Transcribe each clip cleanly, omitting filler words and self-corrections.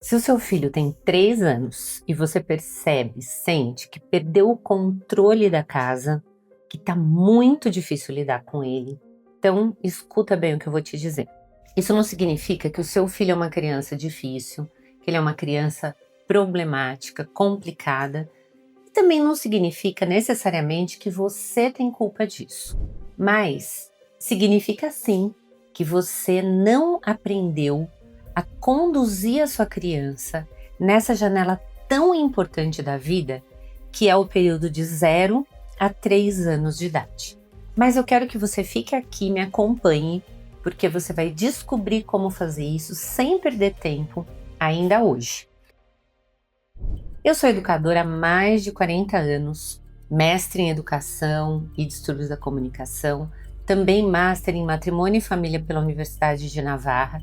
Se o seu filho tem 3 anos e você percebe, sente que perdeu o controle da casa, que tá muito difícil lidar com ele, então escuta bem o que eu vou te dizer. Isso não significa que o seu filho é uma criança difícil, que ele é uma criança problemática, complicada, e também não significa necessariamente que você tem culpa disso. Mas significa sim que você não aprendeu a conduzir a sua criança nessa janela tão importante da vida, que é o período de 0 a 3 anos de idade. Mas eu quero que você fique aqui e me acompanhe, porque você vai descobrir como fazer isso sem perder tempo ainda hoje. Eu sou educadora há mais de 40 anos, mestre em educação e distúrbios da comunicação, também master em matrimônio e família pela Universidade de Navarra,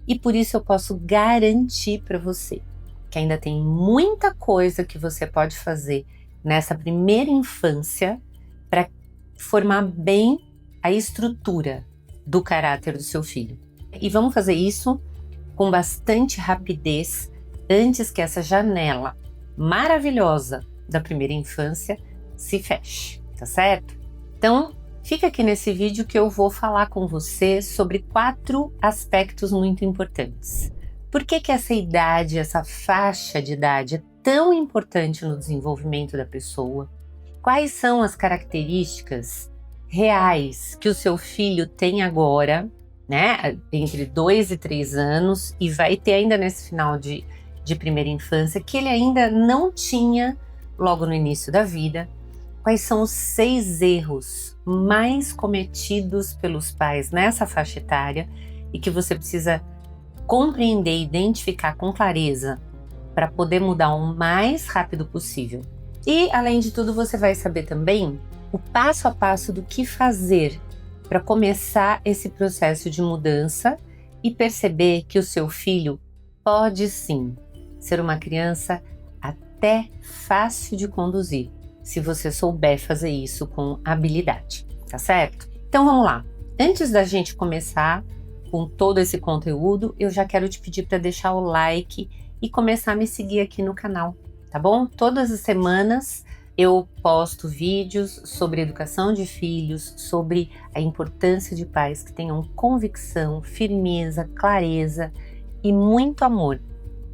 e por isso eu posso garantir para você que ainda tem muita coisa que você pode fazer nessa primeira infância para formar bem a estrutura do caráter do seu filho. E vamos fazer isso com bastante rapidez antes que essa janela maravilhosa da primeira infância se feche, tá certo? Então, fica aqui nesse vídeo que eu vou falar com você sobre 4 aspectos muito importantes. Por que essa idade, essa faixa de idade é tão importante no desenvolvimento da pessoa? Quais são as características reais que o seu filho tem agora, né, entre 2 e 3 anos, e vai ter ainda nesse final de primeira infância, que ele ainda não tinha logo no início da vida? Quais são os 6 erros mais cometidos pelos pais nessa faixa etária e que você precisa compreender e identificar com clareza para poder mudar o mais rápido possível? E, além de tudo, você vai saber também o passo a passo do que fazer para começar esse processo de mudança e perceber que o seu filho pode sim ser uma criança até fácil de conduzir, se você souber fazer isso com habilidade, tá certo? Então vamos lá. Antes da gente começar com todo esse conteúdo, eu já quero te pedir para deixar o like e começar a me seguir aqui no canal, tá bom? Todas as semanas eu posto vídeos sobre educação de filhos, sobre a importância de pais que tenham convicção, firmeza, clareza e muito amor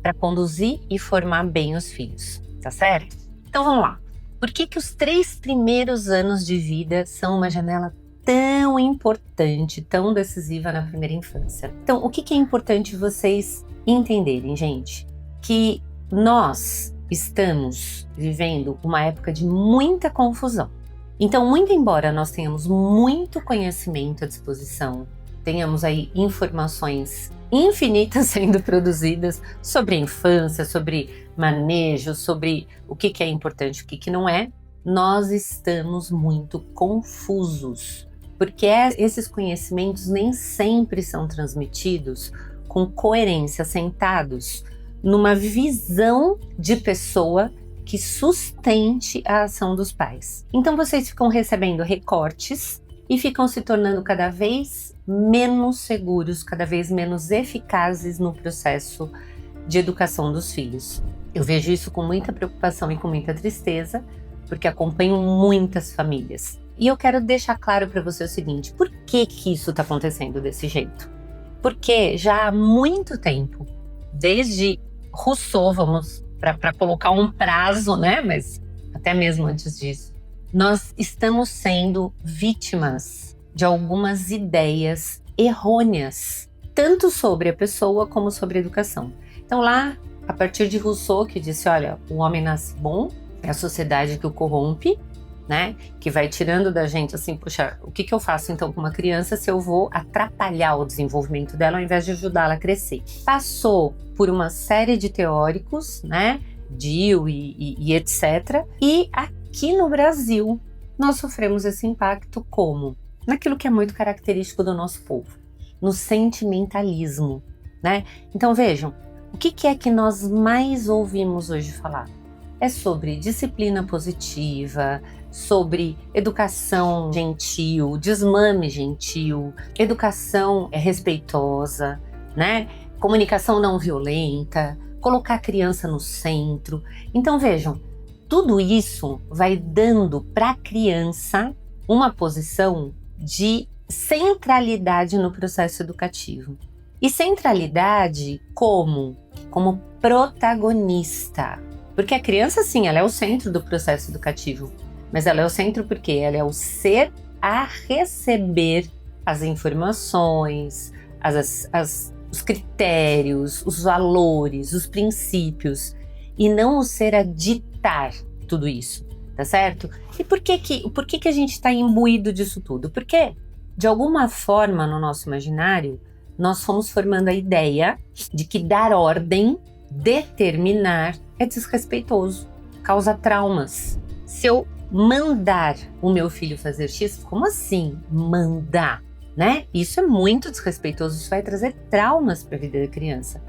para conduzir e formar bem os filhos, tá certo? Então vamos lá. Por que os 3 primeiros anos de vida são uma janela tão importante, tão decisiva na primeira infância? Então, o que é importante vocês entenderem, gente? Que nós estamos vivendo uma época de muita confusão. Então, muito embora nós tenhamos muito conhecimento à disposição, tenhamos aí informações infinitas sendo produzidas sobre a infância, sobre manejo, sobre o que é importante e o que não é, nós estamos muito confusos, porque esses conhecimentos nem sempre são transmitidos com coerência, sentados numa visão de pessoa que sustente a ação dos pais. Então vocês ficam recebendo recortes e ficam se tornando cada vez menos seguros, cada vez menos eficazes no processo de educação dos filhos. Eu vejo isso com muita preocupação e com muita tristeza, porque acompanho muitas famílias. E eu quero deixar claro para você o seguinte: por que isso está acontecendo desse jeito? Porque já há muito tempo, desde Rousseau, vamos para colocar um prazo, né? Mas até mesmo antes disso, nós estamos sendo vítimas de algumas ideias errôneas, tanto sobre a pessoa como sobre a educação. Então lá, a partir de Rousseau, que disse, olha, o homem nasce bom, é a sociedade que o corrompe, né? Que vai tirando da gente assim, puxa, o que eu faço então com uma criança se eu vou atrapalhar o desenvolvimento dela ao invés de ajudá-la a crescer? Passou por uma série de teóricos, né? Dewey e etc. E aqui no Brasil, nós sofremos esse impacto como? Naquilo que é muito característico do nosso povo, no sentimentalismo, né? Então vejam, o que é que nós mais ouvimos hoje falar? É sobre disciplina positiva, sobre educação gentil, desmame gentil, educação respeitosa, né? Comunicação não violenta, colocar a criança no centro. Então vejam, tudo isso vai dando para a criança uma posição de centralidade no processo educativo. E centralidade como protagonista. Porque a criança, sim, ela é o centro do processo educativo. Mas ela é o centro porque ela é o ser a receber as informações, os critérios, os valores, os princípios. E não o ser a ditar tudo isso, tá certo? E por que a gente está imbuído disso tudo? Porque, de alguma forma, no nosso imaginário, nós fomos formando a ideia de que dar ordem, determinar, é desrespeitoso, causa traumas. Se eu mandar o meu filho fazer X, como assim mandar? Né? Isso é muito desrespeitoso, isso vai trazer traumas para a vida da criança.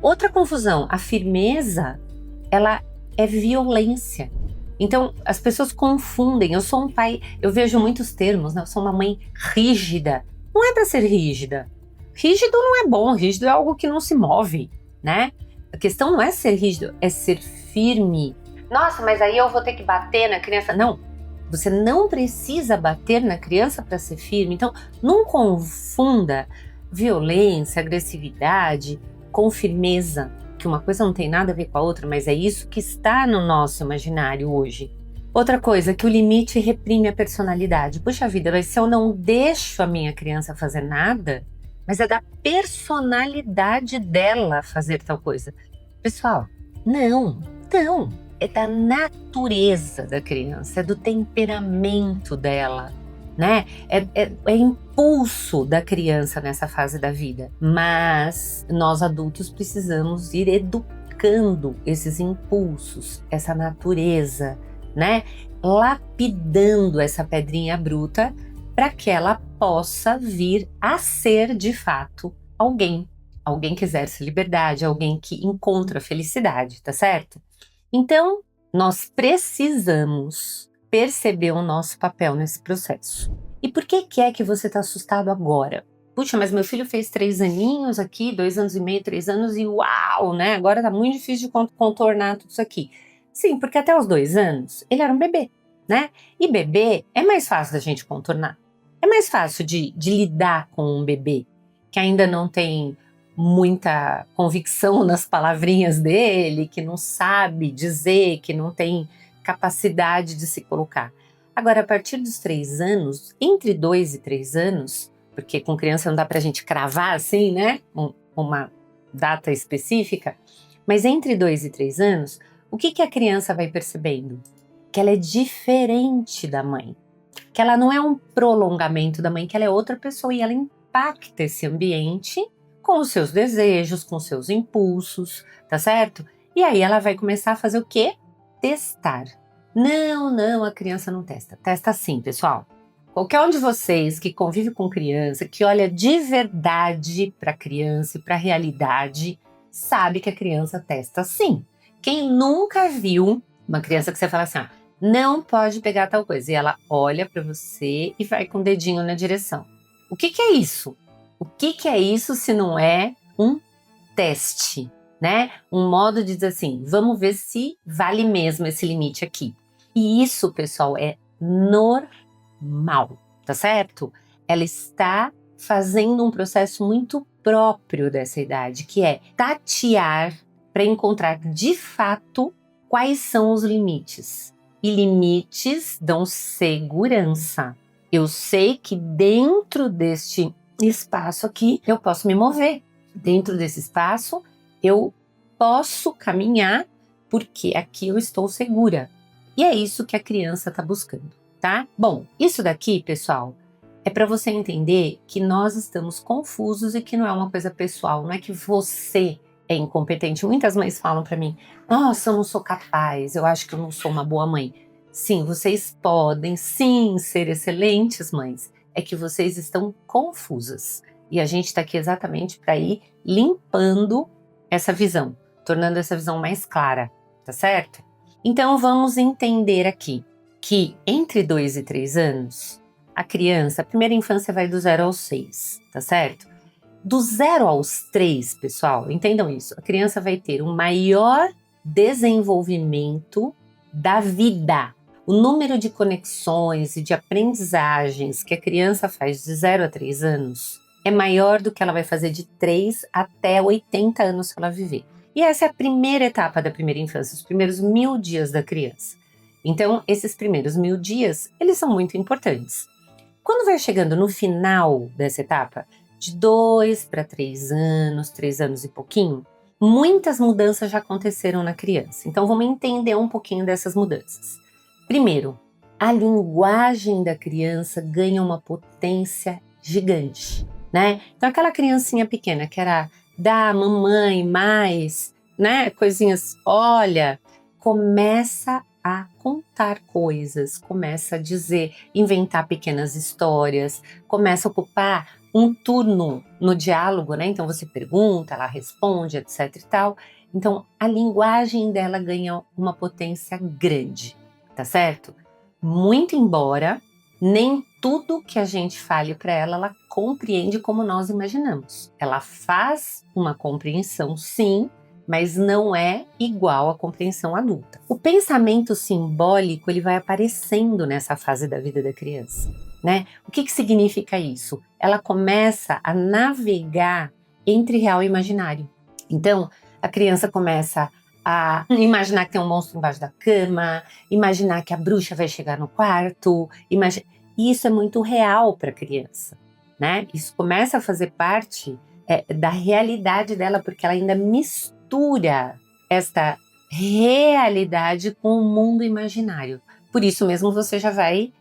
Outra confusão, a firmeza, ela é violência. Então, as pessoas confundem. Eu sou um pai, eu vejo muitos termos, né? Eu sou uma mãe rígida. Não é para ser rígida. Rígido não é bom, rígido é algo que não se move, né? A questão não é ser rígido, é ser firme. Nossa, mas aí eu vou ter que bater na criança. Não, você não precisa bater na criança para ser firme. Então, não confunda violência, agressividade com firmeza, que uma coisa não tem nada a ver com a outra, mas é isso que está no nosso imaginário hoje. Outra coisa, que o limite reprime a personalidade. Puxa vida, mas se eu não deixo a minha criança fazer nada, mas é da personalidade dela fazer tal coisa. Pessoal, não, é da natureza da criança, é do temperamento dela, né? É impulso da criança nessa fase da vida. Mas nós adultos precisamos ir educando esses impulsos, essa natureza, né? Lapidando essa pedrinha bruta para que ela possa vir a ser de fato alguém que exerce liberdade, alguém que encontra felicidade, tá certo? Então, nós precisamos perceber o nosso papel nesse processo. E por que é que você está assustado agora? Puxa, mas meu filho fez 3 aninhos aqui, 2 anos e meio, 3 anos e uau, né? Agora tá muito difícil de contornar tudo isso aqui. Sim, porque até os 2 anos ele era um bebê, né? E bebê é mais fácil da gente contornar. É mais fácil de lidar com um bebê que ainda não tem muita convicção nas palavrinhas dele, que não sabe dizer, que não tem capacidade de se colocar. Agora, a partir dos 3 anos, entre 2 e 3 anos, porque com criança não dá pra gente cravar assim, né? Uma data específica, mas entre 2 e 3 anos, o que a criança vai percebendo? Que ela é diferente da mãe, que ela não é um prolongamento da mãe, que ela é outra pessoa e ela impacta esse ambiente com os seus desejos, com os seus impulsos, tá certo? E aí ela vai começar a fazer o quê? Testar. Não, a criança não testa. Testa sim, pessoal. Qualquer um de vocês que convive com criança, que olha de verdade para a criança e para a realidade, sabe que a criança testa sim. Quem nunca viu uma criança que você fala assim, não pode pegar tal coisa, e ela olha para você e vai com o dedinho na direção. O que é isso? O que é isso se não é um teste, né? Um modo de dizer assim, vamos ver se vale mesmo esse limite aqui. E isso, pessoal, é normal, tá certo? Ela está fazendo um processo muito próprio dessa idade, que é tatear para encontrar de fato quais são os limites. E limites dão segurança. Eu sei que dentro deste espaço aqui eu posso me mover. Dentro desse espaço eu posso caminhar porque aqui eu estou segura. E é isso que a criança está buscando, tá? Bom, isso daqui, pessoal, é para você entender que nós estamos confusos e que não é uma coisa pessoal, não é que você é incompetente. Muitas mães falam para mim, nossa, eu não sou capaz, eu acho que eu não sou uma boa mãe. Sim, vocês podem sim ser excelentes mães, é que vocês estão confusas. E a gente está aqui exatamente para ir limpando essa visão, tornando essa visão mais clara, tá certo? Então vamos entender aqui que entre 2 e 3 anos, a criança, a primeira infância vai do 0 aos 6, tá certo? Do 0 aos 3, pessoal, entendam isso, a criança vai ter um maior desenvolvimento da vida. O número de conexões e de aprendizagens que a criança faz de 0 a 3 anos é maior do que ela vai fazer de 3 até 80 anos se ela viver. E essa é a primeira etapa da primeira infância, os primeiros 1000 dias da criança. Então, esses primeiros 1000 dias, eles são muito importantes. Quando vai chegando no final dessa etapa, de 2 para 3 anos, 3 anos e pouquinho, muitas mudanças já aconteceram na criança. Então, vamos entender um pouquinho dessas mudanças. Primeiro, a linguagem da criança ganha uma potência gigante, né? Então, aquela criancinha pequena que era da mamãe, mais, né? Coisinhas, olha, começa a contar coisas, começa a dizer, inventar pequenas histórias, começa a ocupar um turno no diálogo, né? Então você pergunta, ela responde, etc e tal. Então a linguagem dela ganha uma potência grande, tá certo? Muito embora nem tudo que a gente fale para ela, ela compreende como nós imaginamos. Ela faz uma compreensão, sim, mas não é igual à compreensão adulta. O pensamento simbólico ele vai aparecendo nessa fase da vida da criança, né? O que significa isso? Ela começa a navegar entre real e imaginário. Então, a criança começa a imaginar que tem um monstro embaixo da cama, imaginar que a bruxa vai chegar no quarto, e isso é muito real para a criança, né? Isso começa a fazer parte da realidade dela, porque ela ainda mistura esta realidade com o mundo imaginário. Por isso mesmo você já vai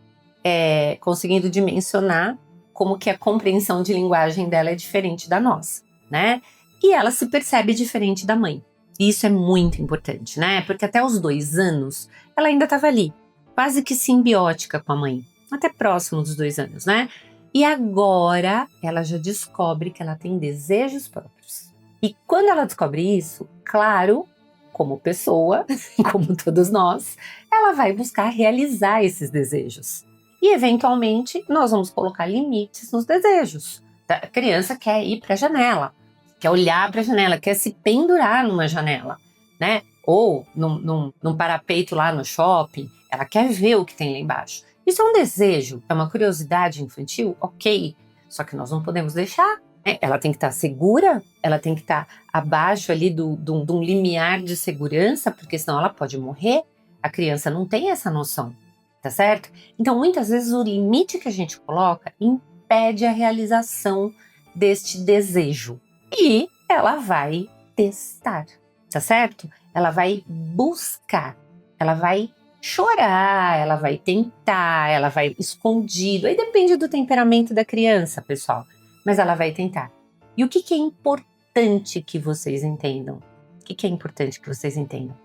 conseguindo dimensionar como que a compreensão de linguagem dela é diferente da nossa, né? E ela se percebe diferente da mãe. E isso é muito importante, né? Porque até os 2 anos, ela ainda estava ali, quase que simbiótica com a mãe, até próximo dos 2 anos, né? E agora ela já descobre que ela tem desejos próprios. E quando ela descobre isso, claro, como pessoa, como todos nós, ela vai buscar realizar esses desejos. E, eventualmente, nós vamos colocar limites nos desejos. A criança quer ir para a janela, quer olhar para a janela, quer se pendurar numa janela, né? Ou num parapeito lá no shopping, ela quer ver o que tem lá embaixo. Isso é um desejo, é uma curiosidade infantil, ok, só que nós não podemos deixar. Ela tem que estar segura, ela tem que estar abaixo ali de um limiar de segurança, porque senão ela pode morrer. A criança não tem essa noção, tá certo? Então, muitas vezes, o limite que a gente coloca impede a realização deste desejo. E ela vai testar, tá certo? Ela vai buscar, ela vai chorar, ela vai tentar, ela vai escondido. Aí depende do temperamento da criança, pessoal. Mas ela vai tentar. E o que é importante que vocês entendam? O que é importante que vocês entendam?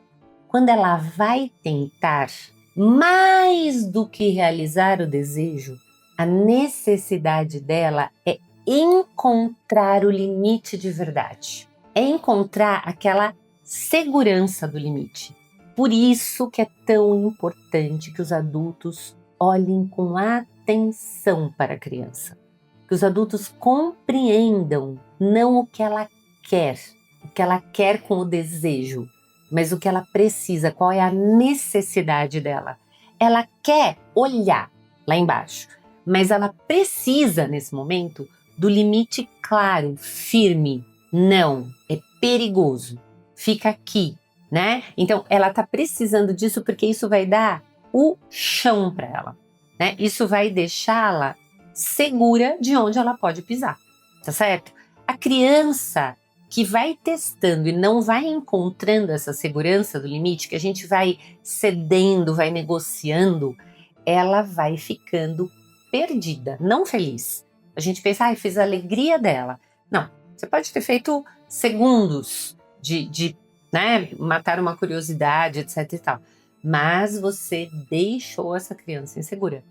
Quando ela vai tentar, mais do que realizar o desejo, a necessidade dela é encontrar o limite de verdade. É encontrar aquela segurança do limite. Por isso que é tão importante que os adultos olhem com atenção para a criança. Que os adultos compreendam não o que ela quer com o desejo, mas o que ela precisa, qual é a necessidade dela. Ela quer olhar lá embaixo, mas ela precisa, nesse momento, do limite claro, firme. Não, é perigoso. Fica aqui, né? Então, ela está precisando disso porque isso vai dar o chão para ela, né? Isso vai deixá-la segura de onde ela pode pisar, tá certo? A criança que vai testando e não vai encontrando essa segurança do limite, que a gente vai cedendo, vai negociando, ela vai ficando perdida, não feliz. A gente pensa, fiz a alegria dela. Não, você pode ter feito segundos de né, matar uma curiosidade, etc e tal, mas você deixou essa criança insegura,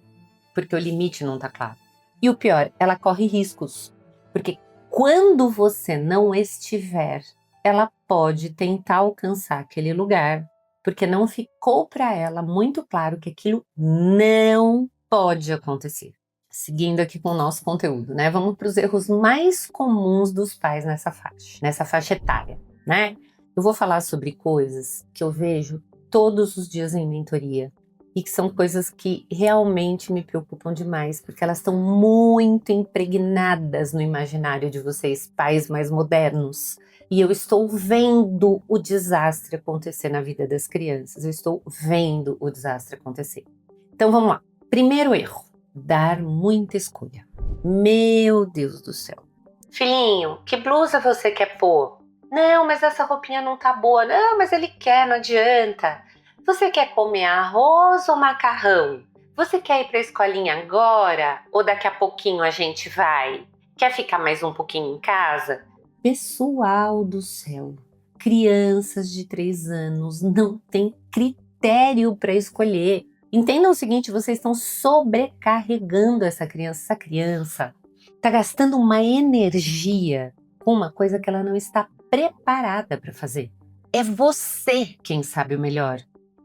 porque o limite não tá claro. E o pior, ela corre riscos, porque quando você não estiver, ela pode tentar alcançar aquele lugar, porque não ficou para ela muito claro que aquilo não pode acontecer, seguindo aqui com o nosso conteúdo, né? Vamos para os erros mais comuns dos pais nessa faixa etária, né? Eu vou falar sobre coisas que eu vejo todos os dias em mentoria e que são coisas que realmente me preocupam demais, porque elas estão muito impregnadas no imaginário de vocês, pais mais modernos. E eu estou vendo o desastre acontecer na vida das crianças. Eu estou vendo o desastre acontecer. Então vamos lá. Primeiro erro: dar muita escolha. Meu Deus do céu. Filhinho, que blusa você quer pôr? Não, mas essa roupinha não tá boa. Não, mas ele quer, não adianta. Você quer comer arroz ou macarrão? Você quer ir pra escolinha agora? Ou daqui a pouquinho a gente vai? Quer ficar mais um pouquinho em casa? Pessoal do céu, crianças de 3 anos não têm critério para escolher. Entendam o seguinte, vocês estão sobrecarregando essa criança. Essa criança está gastando uma energia com uma coisa que ela não está preparada para fazer. É você quem sabe o melhor.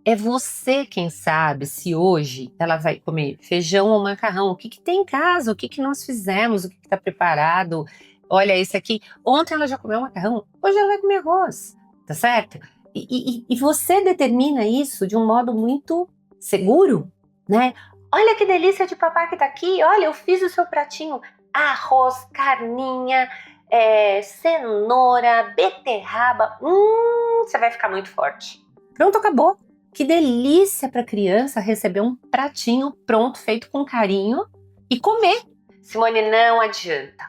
É você quem sabe se hoje ela vai comer feijão ou macarrão. O que tem em casa? O que nós fizemos? O que está preparado? Olha esse aqui. Ontem ela já comeu macarrão. Hoje ela vai comer arroz. Tá certo? E você determina isso de um modo muito seguro, né? Olha que delícia de papai que tá aqui. Olha, eu fiz o seu pratinho. Arroz, carninha, cenoura, beterraba. Você vai ficar muito forte. Pronto, acabou. Que delícia para a criança receber um pratinho pronto, feito com carinho e comer. Simone, não adianta.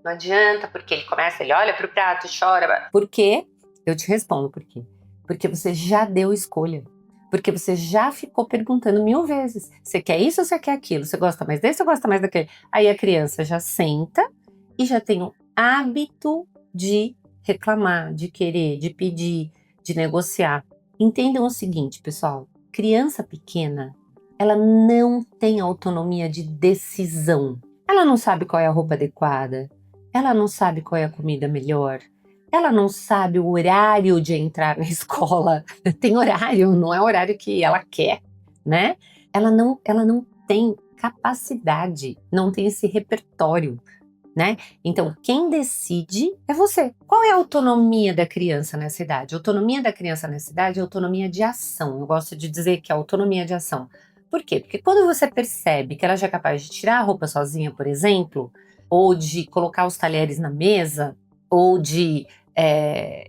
Não adianta, porque ele olha pro prato, chora. Por quê? Eu te respondo por quê. Porque você já deu escolha. Porque você já ficou perguntando 1000 vezes. Você quer isso ou você quer aquilo? Você gosta mais desse ou gosta mais daquele? Aí a criança já senta e já tem o hábito de reclamar, de querer, de pedir, de negociar. Entendam o seguinte, pessoal. Criança pequena, ela não tem autonomia de decisão. Ela não sabe qual é a roupa adequada. Ela não sabe qual é a comida melhor. Ela não sabe o horário de entrar na escola. Tem horário, não é o horário que ela quer, né? Ela não tem capacidade, não tem esse repertório, né? Então, quem decide é você. Qual é a autonomia da criança nessa idade? A autonomia da criança nessa idade é autonomia de ação. Eu gosto de dizer que é autonomia de ação. Por quê? Porque quando você percebe que ela já é capaz de tirar a roupa sozinha, por exemplo, ou de colocar os talheres na mesa, ou de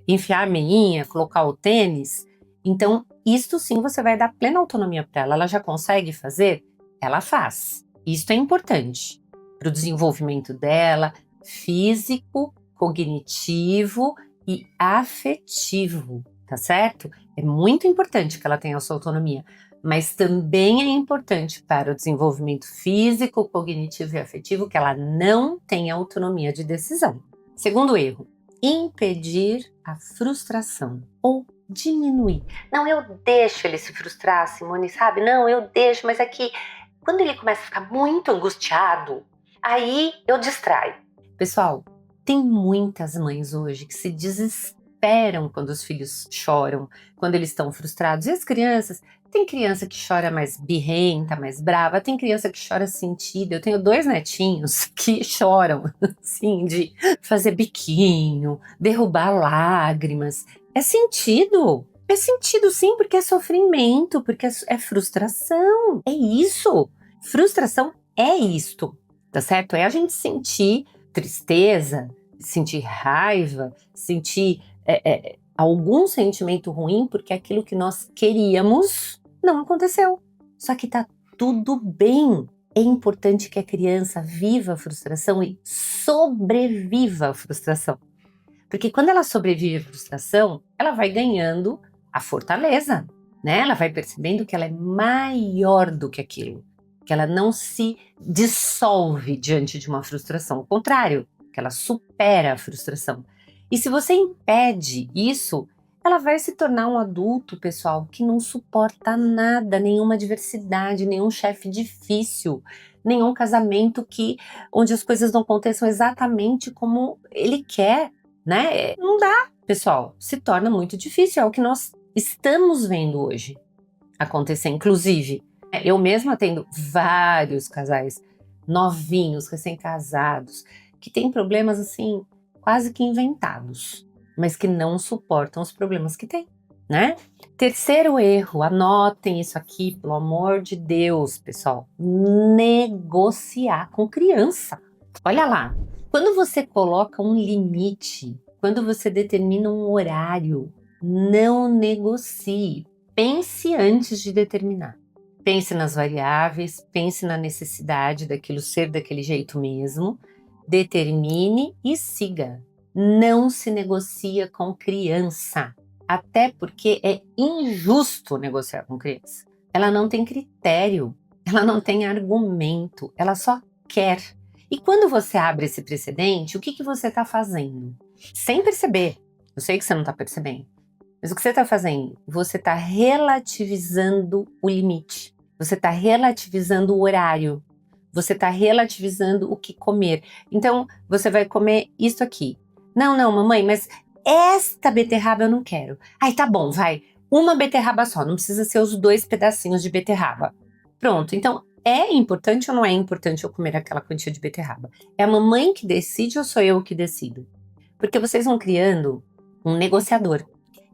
enfiar a meinha, colocar o tênis, então isto sim você vai dar plena autonomia para ela. Ela já consegue fazer? Ela faz. Isto é importante para o desenvolvimento dela, físico, cognitivo e afetivo, tá certo? É muito importante que ela tenha a sua autonomia, mas também é importante para o desenvolvimento físico, cognitivo e afetivo que ela não tenha autonomia de decisão. Segundo erro: impedir a frustração ou diminuir. Não, eu deixo ele se frustrar, Simone, sabe? Não, eu deixo, mas é que quando ele começa a ficar muito angustiado, aí eu distraio. Pessoal, tem muitas mães hoje que se desesperam quando os filhos choram, quando eles estão frustrados. E as crianças? Tem criança que chora mais birrenta, mais brava, tem criança que chora sentida. Eu tenho 2 netinhos que choram, assim, de fazer biquinho, derrubar lágrimas. É sentido sim, porque é sofrimento, porque é frustração. É isso. Frustração é isto, tá certo? É a gente sentir tristeza, sentir raiva, sentir algum sentimento ruim porque aquilo que nós queríamos não aconteceu. Só que tá tudo bem. É importante que a criança viva a frustração e sobreviva à frustração. Porque quando ela sobrevive à frustração, ela vai ganhando a fortaleza, né? Ela vai percebendo que ela é maior do que aquilo, que ela não se dissolve diante de uma frustração. Ao contrário, que ela supera a frustração. E se você impede isso, ela vai se tornar um adulto, pessoal, que não suporta nada, nenhuma adversidade, nenhum chefe difícil, nenhum casamento onde as coisas não aconteçam exatamente como ele quer, né? Não dá, pessoal. Se torna muito difícil. É o que nós estamos vendo hoje acontecer. Inclusive, eu mesma atendo vários casais novinhos, recém-casados, que têm problemas assim, quase que inventados, mas que não suportam os problemas que têm, né? Terceiro erro, anotem isso aqui, pelo amor de Deus, pessoal. Negociar com criança. Olha lá, quando você coloca um limite, quando você determina um horário, não negocie. Pense antes de determinar. Pense nas variáveis, pense na necessidade daquilo ser daquele jeito mesmo, determine e siga. Não se negocia com criança, até porque é injusto negociar com criança. Ela não tem critério, ela não tem argumento, ela só quer. E quando você abre esse precedente, o que você está fazendo? Sem perceber, eu sei que você não está percebendo, mas o que você está fazendo? Você está relativizando o limite. Você está relativizando o horário. Você está relativizando o que comer. Então, você vai comer isso aqui. Não, mamãe, mas esta beterraba eu não quero. Ai, tá bom, vai. Uma beterraba só, não precisa ser os 2 pedacinhos de beterraba. Pronto, então, é importante ou não é importante eu comer aquela quantia de beterraba? É a mamãe que decide ou sou eu que decido? Porque vocês vão criando um negociador.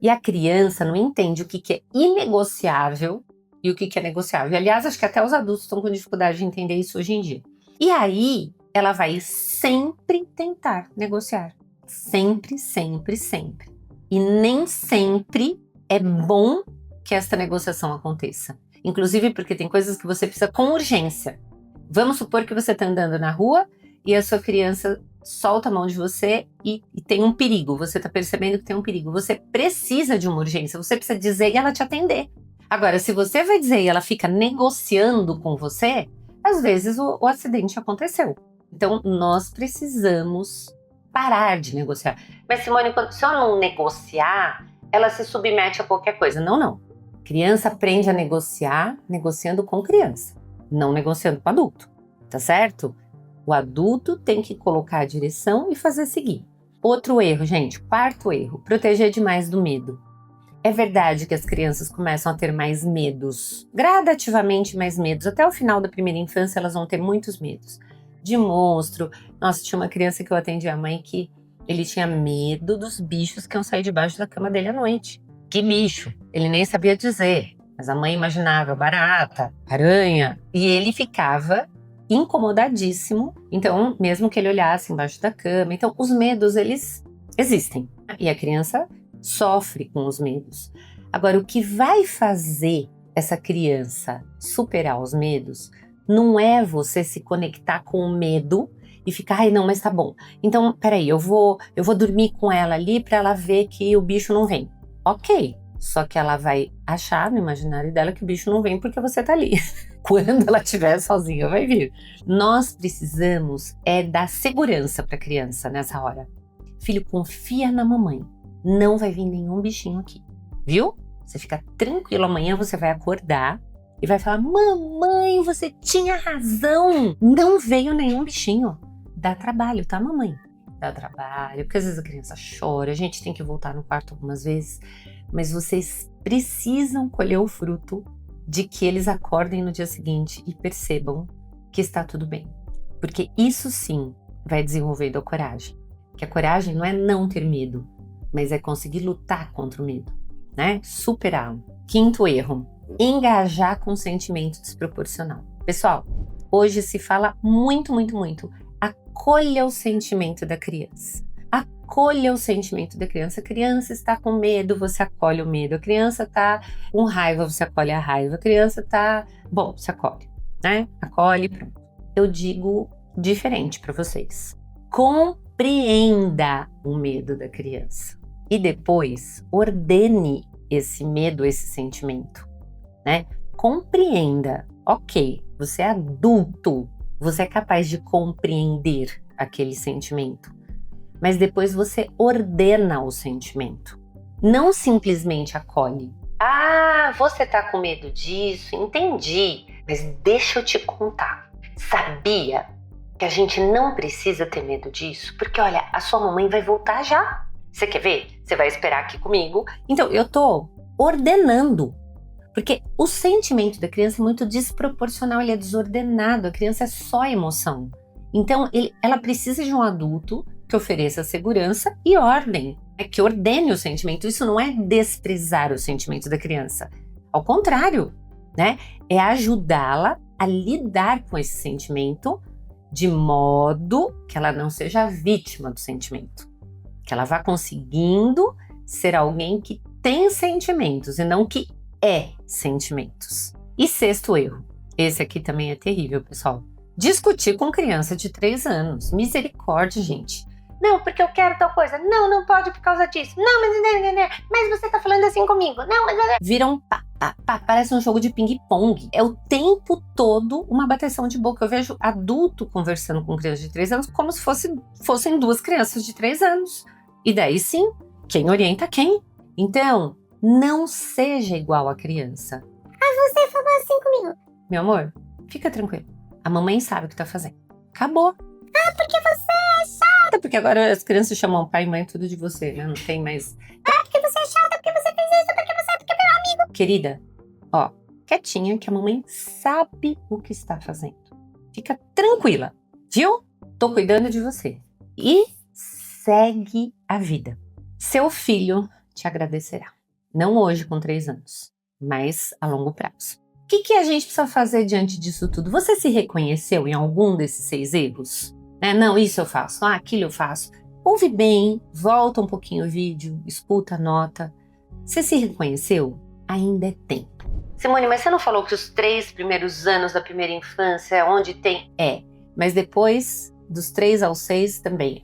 E a criança não entende o que é inegociável e o que é negociável. Aliás, acho que até os adultos estão com dificuldade de entender isso hoje em dia. E aí, ela vai sempre tentar negociar. Sempre, sempre, sempre. E nem sempre é bom que essa negociação aconteça. Inclusive porque tem coisas que você precisa com urgência. Vamos supor que você está andando na rua e a sua criança solta a mão de você e tem um perigo. Você está percebendo que tem um perigo. Você precisa de uma urgência. Você precisa dizer e ela te atender. Agora, se você vai dizer e ela fica negociando com você, às vezes o acidente aconteceu. Então, nós precisamos parar de negociar. Mas, Simone, se eu não negociar, ela se submete a qualquer coisa. Não. Criança aprende a negociar negociando com criança, não negociando com adulto, tá certo? O adulto tem que colocar a direção e fazer seguir. Outro erro, gente, 4º erro, proteger demais do medo. É verdade que as crianças começam a ter mais medos, gradativamente mais medos. Até o final da primeira infância elas vão ter muitos medos. De monstro. Nossa, tinha uma criança que eu atendi a mãe que ele tinha medo dos bichos que iam sair debaixo da cama dele à noite. Que bicho? Ele nem sabia dizer, mas a mãe imaginava barata, aranha, e ele ficava incomodadíssimo. Então, mesmo que ele olhasse embaixo da cama, então os medos, eles existem. E a criança sofre com os medos. Agora, o que vai fazer essa criança superar os medos não é você se conectar com o medo e ficar, ai não, mas tá bom. Então, peraí, eu vou dormir com ela ali para ela ver que o bicho não vem. Ok, só que ela vai achar no imaginário dela que o bicho não vem porque você tá ali. Quando ela estiver sozinha, vai vir. Nós precisamos dar segurança para a criança nessa hora. Filho, confia na mamãe. Não vai vir nenhum bichinho aqui, viu? Você fica tranquilo, amanhã você vai acordar e vai falar, mamãe, você tinha razão, não veio nenhum bichinho. Dá trabalho, tá, mamãe? Dá trabalho, porque às vezes a criança chora, a gente tem que voltar no quarto algumas vezes, mas vocês precisam colher o fruto de que eles acordem no dia seguinte e percebam que está tudo bem. Porque isso sim vai desenvolvendo a coragem. Que a coragem não é não ter medo, mas é conseguir lutar contra o medo, né? Superá-lo. 5º erro, engajar com um sentimento desproporcional. Pessoal, hoje se fala muito, acolha o sentimento da criança. Acolha o sentimento da criança. A criança está com medo, você acolhe o medo. A criança está com raiva, você acolhe a raiva. A criança está... Bom, você acolhe, né? Acolhe, pronto. Eu digo diferente para vocês. Compreenda o medo da criança. E depois, ordene esse medo, esse sentimento, né? Compreenda. Ok, você é adulto, você é capaz de compreender aquele sentimento. Mas depois você ordena o sentimento. Não simplesmente acolhe. Ah, você tá com medo disso? Entendi. Mas deixa eu te contar. Sabia que a gente não precisa ter medo disso? Porque olha, a sua mamãe vai voltar já. Você quer ver? Você vai esperar aqui comigo. Então, eu tô ordenando. Porque o sentimento da criança é muito desproporcional, ele é desordenado, a criança é só emoção. Então, ela precisa de um adulto que ofereça segurança e ordem, que ordene o sentimento. Isso não é desprezar o sentimento da criança. Ao contrário, né? É ajudá-la a lidar com esse sentimento de modo que ela não seja vítima do sentimento. Que ela vá conseguindo ser alguém que tem sentimentos e não que é sentimentos. E sexto erro, esse aqui também é terrível, pessoal. Discutir com criança de 3 anos. Misericórdia, gente. Não, porque eu quero tal coisa. Não, não pode por causa disso. Não, mas você tá falando assim comigo. Não, mas... Vira um pá, parece um jogo de ping-pong. É o tempo todo uma bateção de boca. Eu vejo adulto conversando com criança de 3 anos como se fossem 2 crianças de 3 anos. E daí sim, quem orienta quem? Então, não seja igual à criança. Você falou assim comigo. Meu amor, fica tranquilo. A mamãe sabe o que tá fazendo. Acabou. Porque você é chata. Porque agora as crianças chamam pai e mãe tudo de você, né? Não tem mais... Porque você é chata, porque você fez isso, porque é meu amigo. Querida, ó, quietinha que a mamãe sabe o que está fazendo. Fica tranquila, viu? Tô cuidando de você. E segue a vida. Seu filho te agradecerá. Não hoje com 3 anos, mas a longo prazo. O que a gente precisa fazer diante disso tudo? Você se reconheceu em algum desses 6 erros? Não, isso eu faço, aquilo eu faço. Ouve bem, volta um pouquinho o vídeo, escuta, anota. Você se reconheceu? Ainda é tempo. Simone, mas você não falou que os 3 primeiros anos da primeira infância é onde tem? Mas depois dos 3 aos 6 também.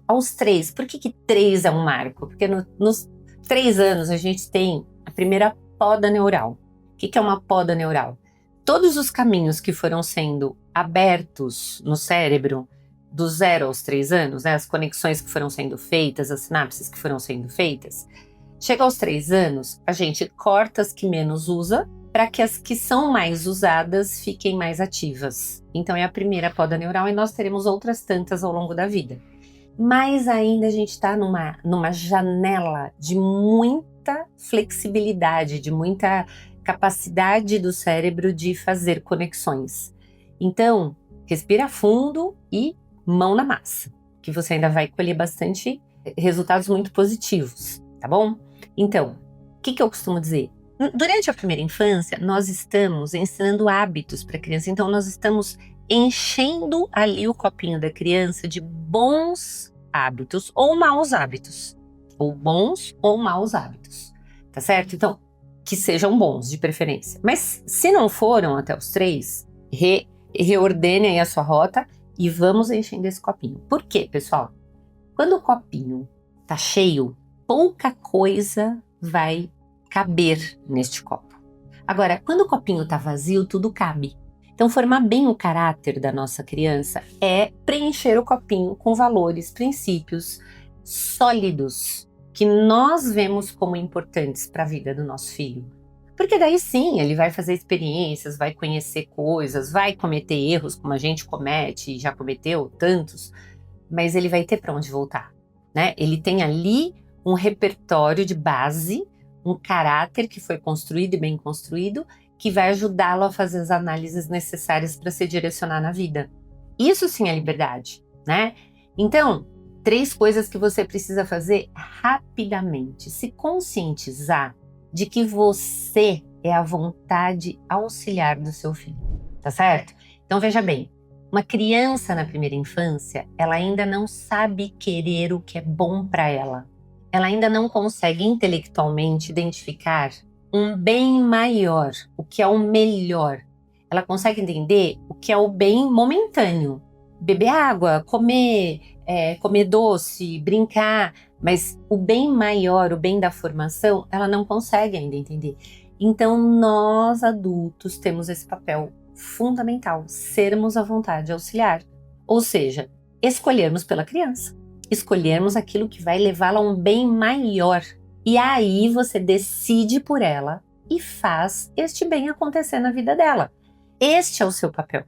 Aos 3, por que 3 é um marco? Porque nos 3 anos a gente tem a primeira poda neural. O que é uma poda neural? Todos os caminhos que foram sendo abertos no cérebro do 0 aos 3 anos, né, as conexões que foram sendo feitas, as sinapses que foram sendo feitas, chega aos 3 anos, a gente corta as que menos usa para que as que são mais usadas fiquem mais ativas. Então é a primeira poda neural e nós teremos outras tantas ao longo da vida. Mas ainda a gente está numa janela de muita flexibilidade, de muita capacidade do cérebro de fazer conexões. Então, respira fundo e mão na massa, que você ainda vai colher bastante resultados muito positivos, tá bom? Então, o que eu costumo dizer? Durante a primeira infância, nós estamos ensinando hábitos para a criança, então nós estamos enchendo ali o copinho da criança de bons hábitos ou maus hábitos, ou bons ou maus hábitos, tá certo? Então, que sejam bons, de preferência. Mas se não foram até os 3, reordene aí a sua rota e vamos enchendo esse copinho. Por quê, pessoal? Quando o copinho tá cheio, pouca coisa vai caber neste copo. Agora, quando o copinho tá vazio, tudo cabe. Então, formar bem o caráter da nossa criança é preencher o copinho com valores, princípios sólidos que nós vemos como importantes para a vida do nosso filho. Porque daí sim, ele vai fazer experiências, vai conhecer coisas, vai cometer erros como a gente comete e já cometeu tantos, mas ele vai ter para onde voltar, né? Ele tem ali um repertório de base, um caráter que foi construído e bem construído, que vai ajudá-lo a fazer as análises necessárias para se direcionar na vida. Isso sim é liberdade, né? Então, 3 coisas que você precisa fazer rapidamente. Se conscientizar de que você é a vontade auxiliar do seu filho, tá certo? Então veja bem, uma criança na primeira infância, ela ainda não sabe querer o que é bom para ela. Ela ainda não consegue intelectualmente identificar um bem maior, o que é o melhor. Ela consegue entender o que é o bem momentâneo. Beber água, comer doce, brincar, mas o bem maior, o bem da formação, ela não consegue ainda entender. Então nós adultos temos esse papel fundamental, sermos a vontade auxiliar. Ou seja, escolhermos pela criança, escolhermos aquilo que vai levá-la a um bem maior. E aí você decide por ela e faz este bem acontecer na vida dela. Este é o seu papel.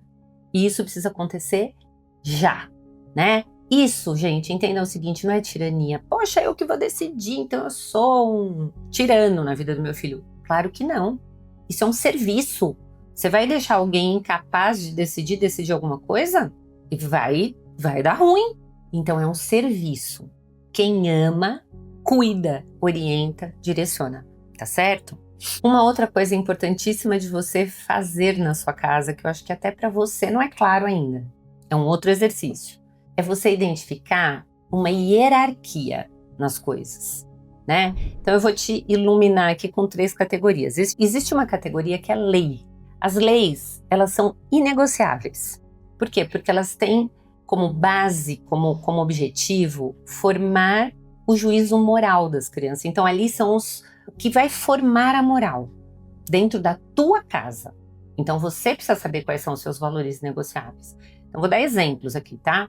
E isso precisa acontecer já, né? Isso, gente, entendam o seguinte, não é tirania. Poxa, eu que vou decidir, então eu sou um tirano na vida do meu filho. Claro que não. Isso é um serviço. Você vai deixar alguém incapaz de decidir alguma coisa? E vai dar ruim. Então é um serviço. Quem ama, cuida, orienta, direciona. Tá certo? Uma outra coisa importantíssima de você fazer na sua casa, que eu acho que até para você não é claro ainda, é um outro exercício. É você identificar uma hierarquia nas coisas, né? Então eu vou te iluminar aqui com 3 categorias. Existe uma categoria que é lei. As leis, elas são inegociáveis. Por quê? Porque elas têm como base, como objetivo, formar o juízo moral das crianças. Então ali são o que vai formar a moral dentro da tua casa. Então você precisa saber quais são os seus valores negociáveis. Então vou dar exemplos aqui, tá?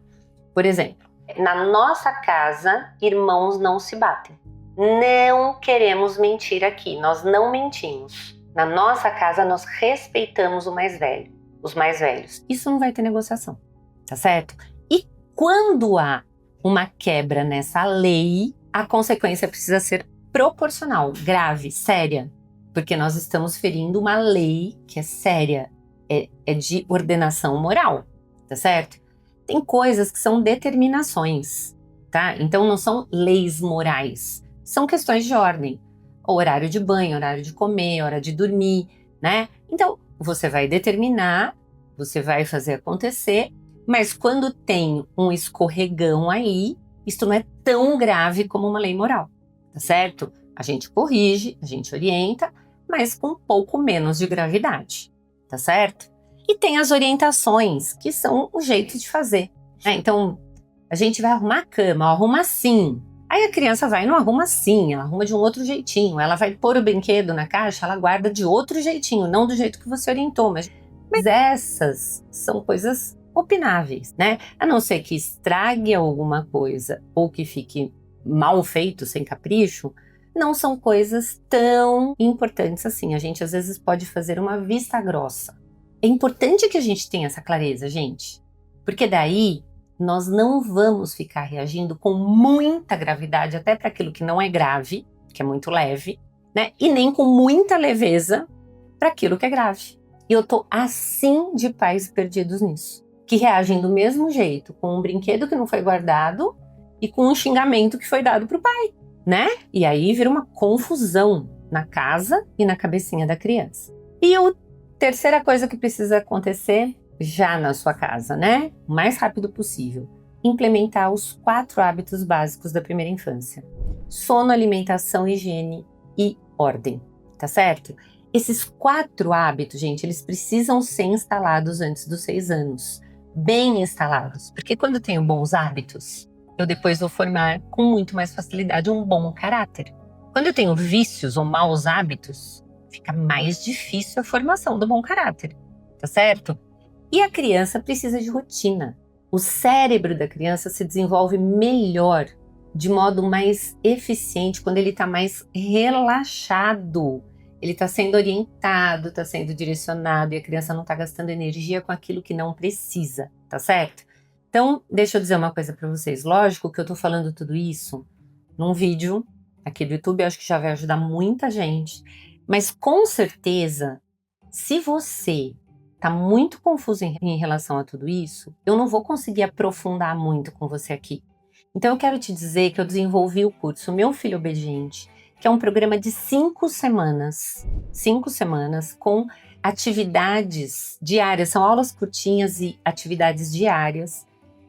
Por exemplo, na nossa casa, irmãos não se batem. Não queremos mentir aqui, nós não mentimos. Na nossa casa, nós respeitamos os mais velhos. Isso não vai ter negociação, tá certo? E quando há uma quebra nessa lei, a consequência precisa ser proporcional, grave, séria. Porque nós estamos ferindo uma lei que é séria, é de ordenação moral, tá certo? Tem coisas que são determinações, tá? Então não são leis morais, são questões de ordem. O horário de banho, horário de comer, hora de dormir, né? Então você vai determinar, você vai fazer acontecer, mas quando tem um escorregão aí, isso não é tão grave como uma lei moral, tá certo? A gente corrige, a gente orienta, mas com um pouco menos de gravidade, tá certo? E tem as orientações, que são o jeito de fazer, né? Então, a gente vai arrumar a cama, arruma assim. Aí a criança vai e não arruma assim, ela arruma de um outro jeitinho. Ela vai pôr o brinquedo na caixa, ela guarda de outro jeitinho, não do jeito que você orientou. Mas essas são coisas opináveis, né? A não ser que estrague alguma coisa ou que fique mal feito, sem capricho, não são coisas tão importantes assim. A gente às vezes pode fazer uma vista grossa. É importante que a gente tenha essa clareza, gente, porque daí nós não vamos ficar reagindo com muita gravidade até para aquilo que não é grave, que é muito leve, né? E nem com muita leveza para aquilo que é grave. E eu tô assim de pais perdidos nisso, que reagem do mesmo jeito com um brinquedo que não foi guardado e com um xingamento que foi dado pro pai, né? E aí vira uma confusão na casa e na cabecinha da criança. E a terceira coisa que precisa acontecer já na sua casa, né? O mais rápido possível. Implementar os 4 hábitos básicos da primeira infância. Sono, alimentação, higiene e ordem, tá certo? Esses 4 hábitos, gente, eles precisam ser instalados antes dos 6 anos. Bem instalados. Porque quando eu tenho bons hábitos, eu depois vou formar com muito mais facilidade um bom caráter. Quando eu tenho vícios ou maus hábitos, fica mais difícil a formação do bom caráter, tá certo? E a criança precisa de rotina. O cérebro da criança se desenvolve melhor, de modo mais eficiente, quando ele está mais relaxado. Ele está sendo orientado, está sendo direcionado e a criança não está gastando energia com aquilo que não precisa, tá certo? Então, deixa eu dizer uma coisa para vocês. Lógico que eu estou falando tudo isso num vídeo aqui do YouTube, eu acho que já vai ajudar muita gente. Mas com certeza, se você está muito confuso em relação a tudo isso, eu não vou conseguir aprofundar muito com você aqui. Então eu quero te dizer que eu desenvolvi o curso Meu Filho Obediente, que é um programa de 5 semanas. 5 semanas com atividades diárias, são aulas curtinhas e atividades diárias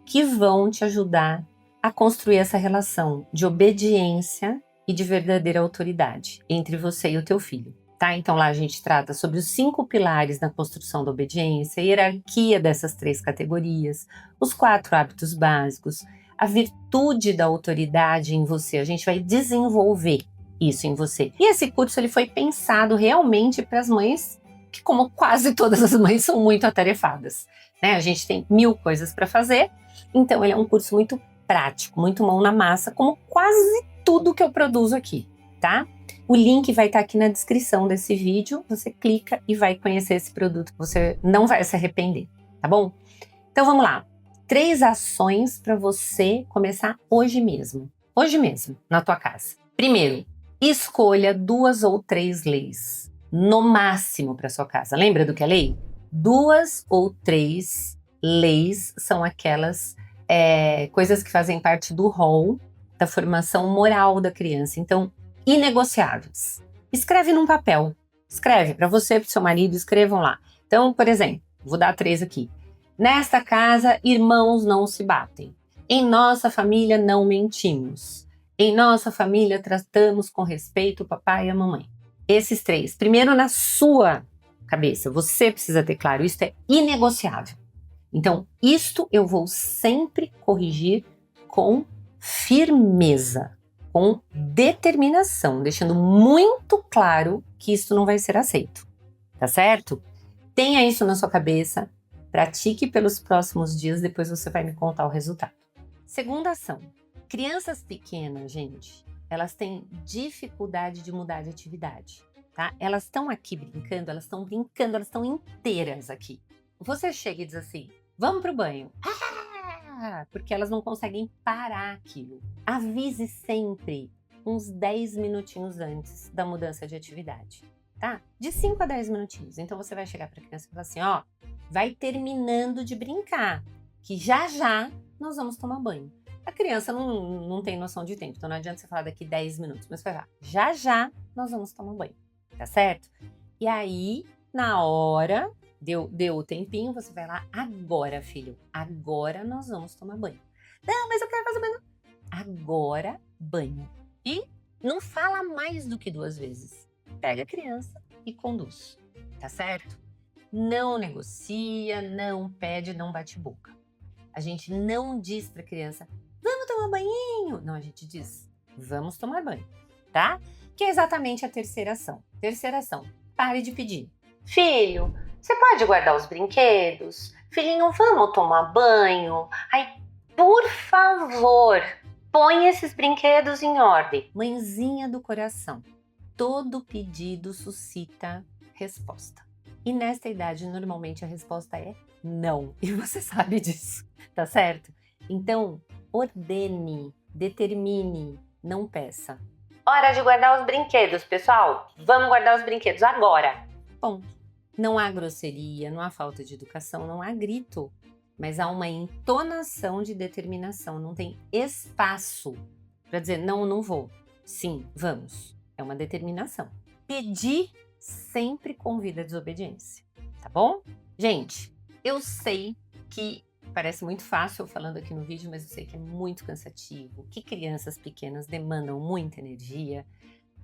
que vão te ajudar a construir essa relação de obediência e de verdadeira autoridade entre você e o teu filho. Tá? Então lá a gente trata sobre os 5 pilares na construção da obediência, a hierarquia dessas 3 categorias, os 4 hábitos básicos, a virtude da autoridade em você. A gente vai desenvolver isso em você. E esse curso ele foi pensado realmente para as mães que, como quase todas as mães, são muito atarefadas, né? A gente tem 1000 coisas para fazer, então ele é um curso muito prático, muito mão na massa, como quase tudo que eu produzo aqui, tá? O link vai estar aqui na descrição desse vídeo, você clica e vai conhecer esse produto, você não vai se arrepender, tá bom? Então vamos lá, 3 ações para você começar hoje mesmo, na tua casa. Primeiro, escolha 2 ou 3 leis. no máximo para sua casa. Lembra do que é lei? 2 ou 3 leis são aquelas coisas que fazem parte do rol da formação moral da criança. Então, inegociáveis. Escreve num papel. Escreve para você, para o seu marido, escrevam lá. Então, por exemplo, vou dar 3 aqui. Nesta casa, irmãos não se batem. Em nossa família, não mentimos. Em nossa família, tratamos com respeito o papai e a mamãe. Esses 3. Primeiro, na sua cabeça. Você precisa ter claro, isso é inegociável. Então, isto eu vou sempre corrigir com firmeza, com determinação, deixando muito claro que isso não vai ser aceito. Tá certo? Tenha isso na sua cabeça, pratique pelos próximos dias, depois você vai me contar o resultado. Segunda ação. Crianças pequenas, gente, elas têm dificuldade de mudar de atividade, tá? Elas estão aqui brincando, elas estão inteiras aqui. Você chega e diz assim, vamos pro banho. Porque elas não conseguem parar aquilo. Avise sempre uns 10 minutinhos antes da mudança de atividade, tá? De 5 a 10 minutinhos. Então você vai chegar para a criança e falar assim, ó, vai terminando de brincar, que já já nós vamos tomar banho. A criança não tem noção de tempo, então não adianta você falar daqui 10 minutos, mas você vai falar, já já nós vamos tomar banho, tá certo? E aí, na hora, deu o tempinho, você vai lá, agora filho, agora nós vamos tomar banho. Não, mas eu quero fazer banho. Agora, banho. E não fala mais do que 2 vezes. Pega a criança e conduz, tá certo? Não negocia, não pede, não bate boca. A gente não diz para a criança, vamos tomar banhinho. Não, a gente diz, vamos tomar banho, tá? Que é exatamente a terceira ação. Terceira ação, pare de pedir. Filho, você pode guardar os brinquedos? Filhinho, vamos tomar banho? Ai, por favor, põe esses brinquedos em ordem. Mãezinha do coração, todo pedido suscita resposta. E nesta idade, normalmente a resposta é não. E você sabe disso, tá certo? Então, ordene, determine, não peça. Hora de guardar os brinquedos, pessoal. Vamos guardar os brinquedos agora. Ponto. Não há grosseria, não há falta de educação, não há grito. Mas há uma entonação de determinação. Não tem espaço para dizer, não, não vou. Sim, vamos. É uma determinação. Pedir sempre convida a desobediência, tá bom? Gente, eu sei que parece muito fácil eu falando aqui no vídeo, mas eu sei que é muito cansativo, que crianças pequenas demandam muita energia,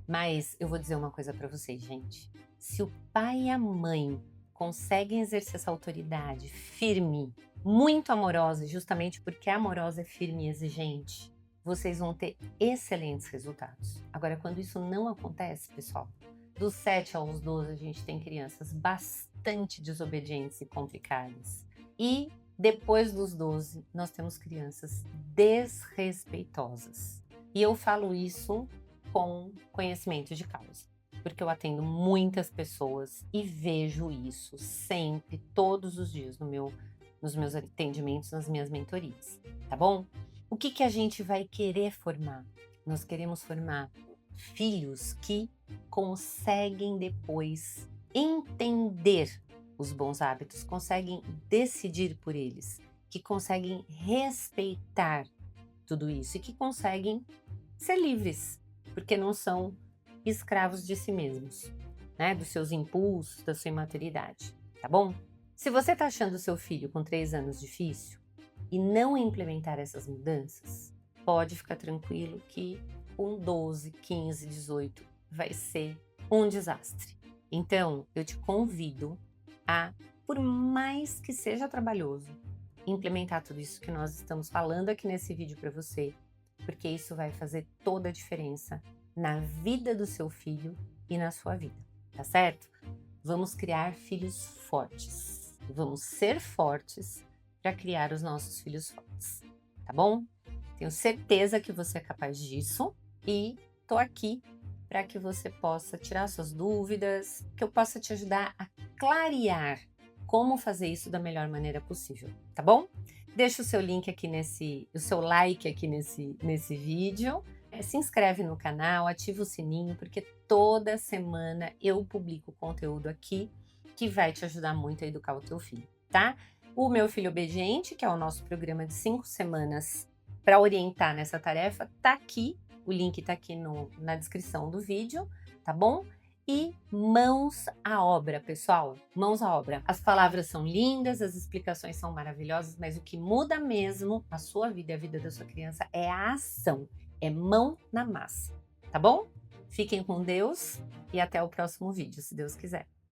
mas eu vou dizer uma coisa para vocês, gente. Se o pai e a mãe conseguem exercer essa autoridade firme, muito amorosa, justamente porque a amorosa é firme e exigente, vocês vão ter excelentes resultados. Agora, quando isso não acontece, pessoal, dos 7 aos 12 a gente tem crianças bastante desobedientes e complicadas. E depois dos 12 nós temos crianças desrespeitosas. E eu falo isso com conhecimento de causa, porque eu atendo muitas pessoas e vejo isso sempre, todos os dias nos meus atendimentos, nas minhas mentorias, tá bom? O que a gente vai querer formar? Nós queremos formar filhos que conseguem depois entender os bons hábitos, conseguem decidir por eles, que conseguem respeitar tudo isso e que conseguem ser livres, porque não são escravos de si mesmos, né? Dos seus impulsos, da sua imaturidade, tá bom? Se você tá achando o seu filho com 3 anos difícil e não implementar essas mudanças, pode ficar tranquilo que com 12, 15, 18 vai ser um desastre. Então, eu te convido a, por mais que seja trabalhoso, implementar tudo isso que nós estamos falando aqui nesse vídeo para você, porque isso vai fazer toda a diferença na vida do seu filho e na sua vida, tá certo? Vamos criar filhos fortes. Vamos ser fortes para criar os nossos filhos fortes, tá bom? Tenho certeza que você é capaz disso e tô aqui para que você possa tirar suas dúvidas, que eu possa te ajudar a clarear como fazer isso da melhor maneira possível, tá bom? Deixa o seu link aqui o seu like aqui nesse vídeo. Se inscreve no canal, ativa o sininho, porque toda semana eu publico conteúdo aqui que vai te ajudar muito a educar o teu filho, tá? O Meu Filho Obediente, que é o nosso programa de 5 semanas para orientar nessa tarefa, tá aqui. O link tá aqui na descrição do vídeo, tá bom? E mãos à obra, pessoal, mãos à obra. As palavras são lindas, as explicações são maravilhosas, mas o que muda mesmo a sua vida e a vida da sua criança é a ação, é mão na massa, tá bom? Fiquem com Deus e até o próximo vídeo, se Deus quiser.